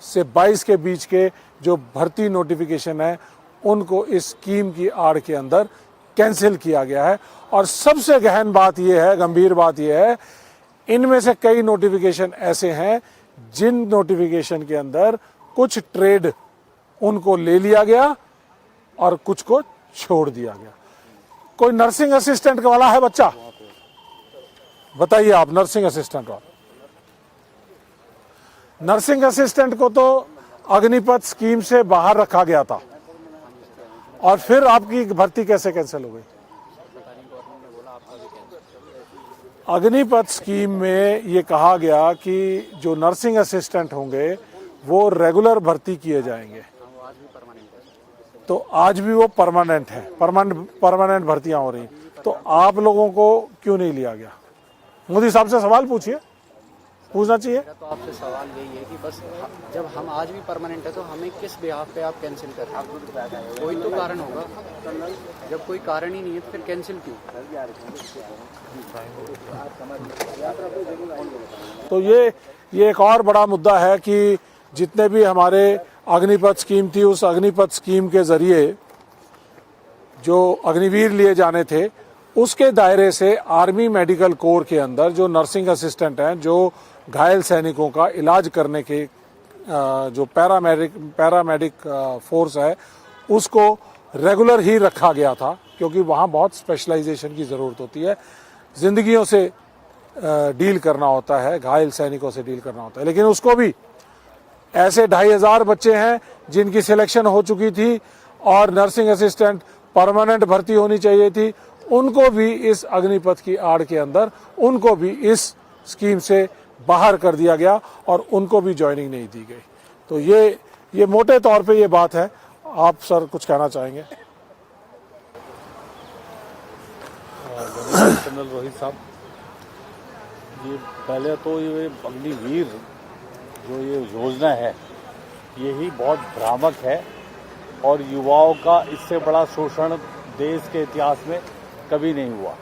से 22 के बीच के जो भर्ती नोटिफिकेशन है उनको इस स्कीम की आड़ के अंदर कैंसिल किया गया है। और सबसे गहन बात यह है, गंभीर बात यह है, इनमें से कई नोटिफिकेशन ऐसे हैं जिन नोटिफिकेशन के अंदर कुछ ट्रेड उनको ले लिया गया और कुछ को छोड़ दिया गया। कोई नर्सिंग असिस्टेंट वाला है बच्चा? बताइए आप, नर्सिंग असिस्टेंट वाला। नर्सिंग असिस्टेंट को तो अग्निपथ स्कीम से बाहर रखा गया था और फिर आपकी भर्ती कैसे कैंसिल हो गई? अग्निपथ स्कीम में ये कहा गया कि जो नर्सिंग असिस्टेंट होंगे वो रेगुलर भर्ती किए जाएंगे, तो आज भी वो परमानेंट है, परमानेंट भर्तियां हो रही। तो आप लोगों को क्यों नहीं लिया गया? मोदी साहब से सवाल पूछिए, पूछना चाहिए। तो आपसे सवाल यही है कि बस जब हम आज भी परमानेंट है तो हमें किस बिहाफ पे आप कैंसिल कर रहे हैं? कोई तो कारण होगा, जब कोई कारण ही नहीं है तो फिर कैंसिल क्यों? तो ये एक और बड़ा मुद्दा है कि जितने भी हमारे अग्निपथ स्कीम थी, उस अग्निपथ स्कीम के जरिए जो अग्निवीर लिए जाने थे उसके दायरे से आर्मी मेडिकल कोर के अंदर जो नर्सिंग असिस्टेंट हैं, जो घायल सैनिकों का इलाज करने के जो पैरामेडिक फोर्स है, उसको रेगुलर ही रखा गया था, क्योंकि वहाँ बहुत स्पेशलाइजेशन की ज़रूरत होती है, जिंदगियों से डील करना होता है, घायल सैनिकों से डील करना होता है। लेकिन उसको भी ऐसे 2500 बच्चे हैं जिनकी सिलेक्शन हो चुकी थी और नर्सिंग असिस्टेंट परमानेंट भर्ती होनी चाहिए थी, उनको भी इस अग्निपथ की आड़ के अंदर उनको भी इस स्कीम से बाहर कर दिया गया और उनको भी ज्वाइनिंग नहीं दी गई। तो ये मोटे तौर पे ये बात है। आप सर कुछ कहना चाहेंगे? जनरल रोहित साहब, ये पहले तो ये अग्निवीर जो ये योजना है यही बहुत भ्रामक है और युवाओं का इससे बड़ा शोषण देश के इतिहास में कभी नहीं हुआ।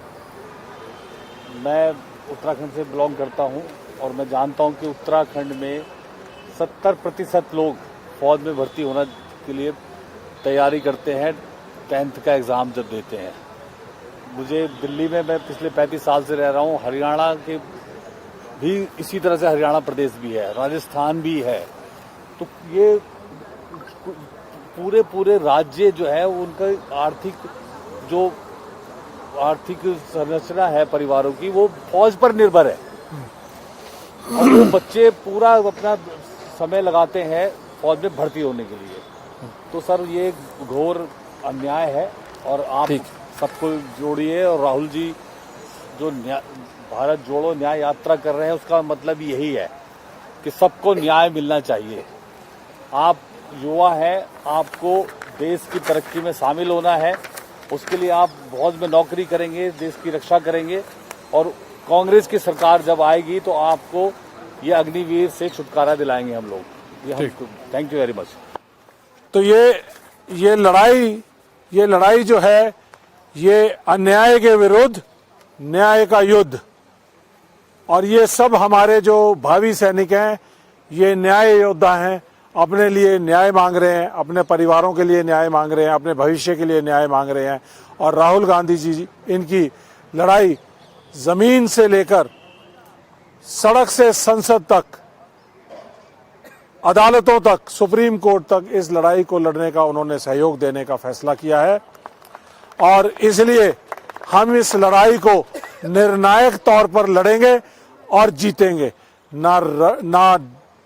मैं उत्तराखंड से बिलोंग करता हूं और मैं जानता हूं कि उत्तराखंड में 70% लोग फौज में भर्ती होने के लिए तैयारी करते हैं 10th का एग्ज़ाम जब देते हैं। मुझे दिल्ली में, मैं पिछले 35 साल से रह रहा हूं, हरियाणा के भी इसी तरह से, हरियाणा प्रदेश भी है, राजस्थान भी है। तो ये पूरे राज्य जो है उनका आर्थिक संरचना है परिवारों की, वो फौज पर निर्भर है और वो बच्चे पूरा अपना समय लगाते हैं फौज में भर्ती होने के लिए। तो सर ये घोर अन्याय है और आप सबको जोड़िए। और राहुल जी जो भारत जोड़ो न्याय यात्रा कर रहे हैं, उसका मतलब यही है कि सबको न्याय मिलना चाहिए। आप युवा हैं, आपको देश की तरक्की में शामिल होना है, उसके लिए आप फौज में नौकरी करेंगे, देश की रक्षा करेंगे और कांग्रेस की सरकार जब आएगी तो आपको ये अग्निवीर से छुटकारा दिलाएंगे हम लोग। Thank you very much. तो ये लड़ाई जो है, ये अन्याय के विरुद्ध न्याय का युद्ध, और ये सब हमारे जो भावी सैनिक हैं ये न्याय योद्धा हैं, अपने लिए न्याय मांग रहे हैं, अपने परिवारों के लिए न्याय मांग रहे हैं, अपने भविष्य के लिए न्याय मांग रहे हैं। और राहुल गांधी जी इनकी लड़ाई जमीन से लेकर सड़क से संसद तक, अदालतों तक, सुप्रीम कोर्ट तक इस लड़ाई को लड़ने का उन्होंने सहयोग देने का फैसला किया है। और इसलिए हम इस लड़ाई को निर्णायक तौर पर लड़ेंगे और जीतेंगे। ना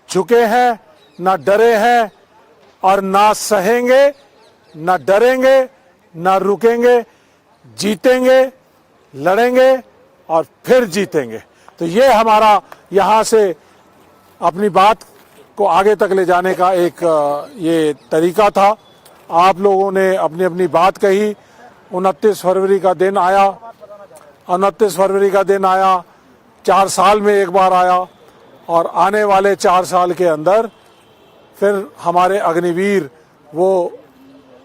झुके हैं, ना डरे हैं और ना सहेंगे, ना डरेंगे, ना रुकेंगे। जीतेंगे, लड़ेंगे और फिर जीतेंगे। तो ये हमारा यहाँ से अपनी बात को आगे तक ले जाने का एक ये तरीका था। आप लोगों ने अपनी अपनी बात कही। 29 फरवरी का दिन आया, 29 फरवरी का दिन आया, 4 साल में एक बार आया और आने वाले 4 साल के अंदर फिर हमारे अग्निवीर वो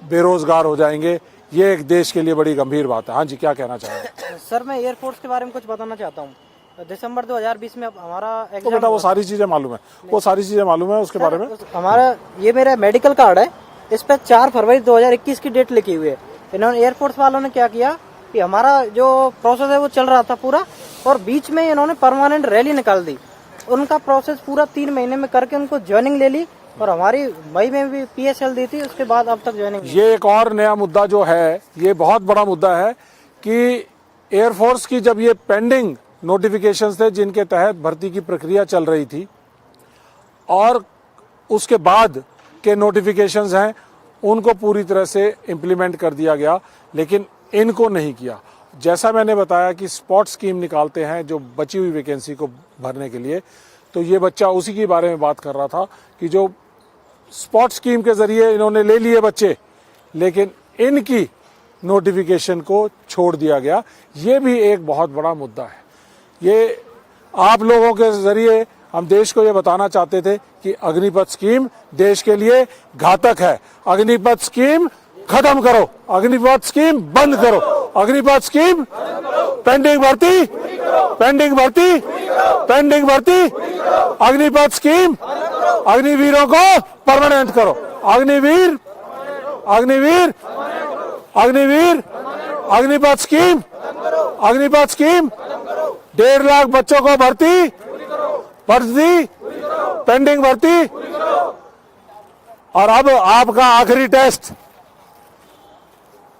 बेरोजगार हो जाएंगे। ये एक देश के लिए बड़ी गंभीर बात है। हाँ जी, क्या कहना चाहेंगे? सर, मैं एयरफोर्स के बारे में कुछ बताना चाहता हूँ। दिसंबर 2020 में हमारा तो एग्जाम बेटा वो सारी चीजें मालूम है, वो सारी चीजें मालूम है उसके बारे में। हमारा ये मेरा मेडिकल कार्ड है, इस पे 4 फरवरी 2021 की डेट लिखी हुई है। इन्होंने एयरफोर्स वालों ने क्या किया कि हमारा जो प्रोसेस है वो चल रहा था पूरा, और बीच में इन्होंने परमानेंट रैली निकाल दी। उनका प्रोसेस पूरा 3 महीने में करके उनको ज्वाइनिंग ले ली, और हमारी मई में भी PSL दी थी, उसके बाद अब तक ज्वाइनिंग। ये एक और नया मुद्दा जो है, ये बहुत बड़ा मुद्दा है कि एयरफोर्स की जब ये पेंडिंग नोटिफिकेशंस थे जिनके तहत भर्ती की प्रक्रिया चल रही थी, और उसके बाद के नोटिफिकेशंस हैं, उनको पूरी तरह से इम्प्लीमेंट कर दिया गया, लेकिन इनको नहीं किया। जैसा मैंने बताया कि स्पॉट स्कीम निकालते हैं जो बची हुई वैकेंसी को भरने के लिए, तो ये बच्चा उसी के बारे में बात कर रहा था कि जो स्पॉट स्कीम के जरिए इन्होंने ले लिए बच्चे, लेकिन इनकी नोटिफिकेशन को छोड़ दिया गया। ये भी एक बहुत बड़ा मुद्दा है। ये आप लोगों के जरिए हम देश को ये बताना चाहते थे कि अग्निपथ स्कीम देश के लिए घातक है। अग्निपथ स्कीम खत्म करो, अग्निपथ स्कीम बंद करो, अग्निपथ स्कीम पेंडिंग भर्ती, पेंडिंग भर्ती, पेंडिंग भर्ती, अग्निपथ स्कीम, अग्निवीरों को परमानेंट करो, अग्निवीर, अग्निवीर, अग्निवीर, अग्निपथ स्कीम, अग्निपथ स्कीम, 1.5 लाख बच्चों को भर्ती, भर्ती, पेंडिंग भर्ती। और अब आपका आखिरी टेस्ट,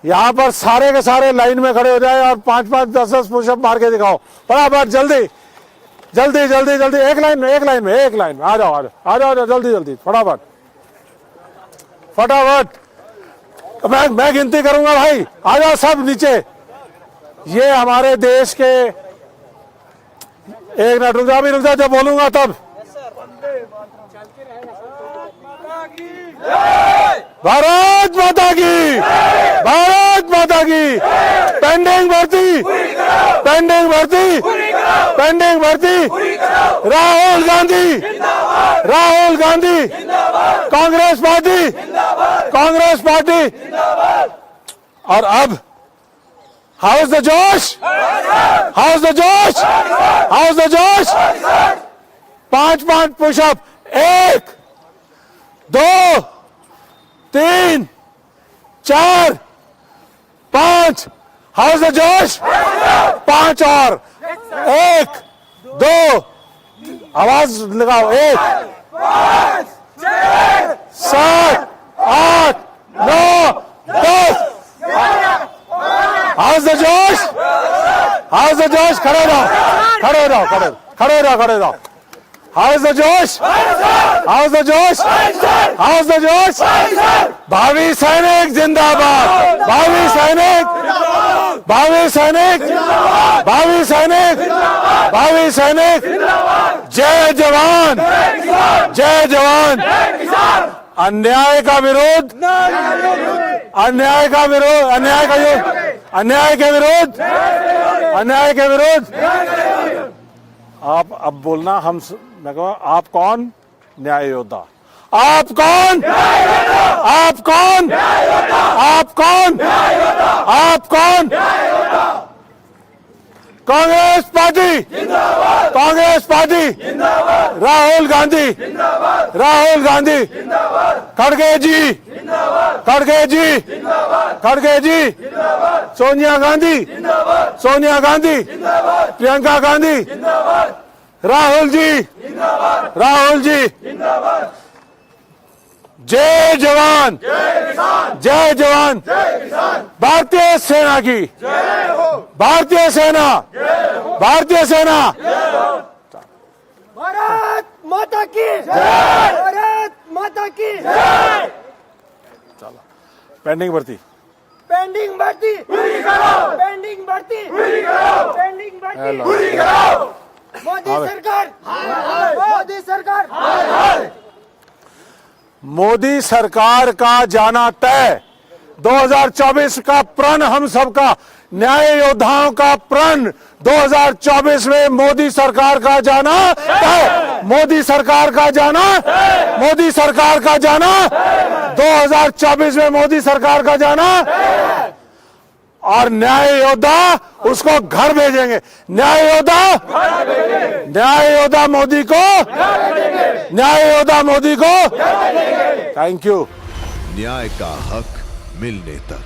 यहां पर सारे के सारे लाइन में खड़े हो जाए और 5-5, 10-10 पुशअप मार के दिखाओ फटाफट, जल्दी जल्दी जल्दी जल्दी, एक लाइन में, एक लाइन में, एक लाइन में, आ जाओ आ जाओ आ जाओ, जल्दी जल्दी, फटाफट फटाफट। मैं गिनती करूंगा भाई, आ जाओ सब नीचे। ये हमारे देश के, एक मिनट रुक जा, अभी रुक जा, जब बोलूंगा तब। भारत माता की, भारत माता की, पेंडिंग भर्ती, पेंडिंग भर्ती, पेंडिंग भर्ती, राहुल गांधी, राहुल गांधी, कांग्रेस पार्टी, कांग्रेस पार्टी। और अब हाउस द जोश, हाउस द जोश, हाउस द जोश। 5-5 पुशअप, 1, 2, 3, 4, 5, हाउस द जोश, 5 और, 1, 2, आवाज लगाओ, 1, 5, 6, 7, 8, 9, 10, हाउस द जोश, हाउस द जोश, खड़े रहो, खड़े रहो, खड़े रहो, खड़े रहो। हाउस द जोश, हाउस द जोश, हाउस द जोश। भावी सैनिक जिंदाबाद, भावी सैनिक, भावी सैनिक, भावी सैनिक, भावी सैनिक। जय जवान, जय जवान। अन्याय का विरोध, अन्याय का विरोध, अन्याय का विरोध, अन्याय के विरोध, अन्याय के विरोध। आप अब बोलना, मैं कहूँ आप कौन? न्याय योद्धा। आप कौन? आप कौन? आप कौन? आप कौन? कांग्रेस पार्टी, कांग्रेस पार्टी, राहुल गांधी, राहुल गांधी, खड़गे जी, खड़गे जी, खड़गे जी, सोनिया गांधी, सोनिया गांधी, प्रियंका गांधी, राहुल जी, राहुल जी। जय जवान, जय जवान। भारतीय सेना की, भारतीय सेना, भारतीय सेना। भारत माता की जय, भारत माता की जय। चलो, पेंडिंग भर्ती, पेंडिंग भर्ती पूरी करो, पेंडिंग भर्ती पूरी करो, पेंडिंग भर्ती पूरी करो। मोदी सरकार, मोदी सरकार, मोदी सरकार का जाना तय। 2024 का प्रण हम सबका, न्याय योद्धाओं का प्रण 2024 में मोदी सरकार का जाना तय, मोदी सरकार का जाना, मोदी सरकार का जाना 2024 में मोदी सरकार का जाना। और न्याय योद्धा उसको घर भेजेंगे। न्याय योद्धा मोदी को, न्याय योद्धा मोदी को। Thank you. न्याय का हक मिलने तक।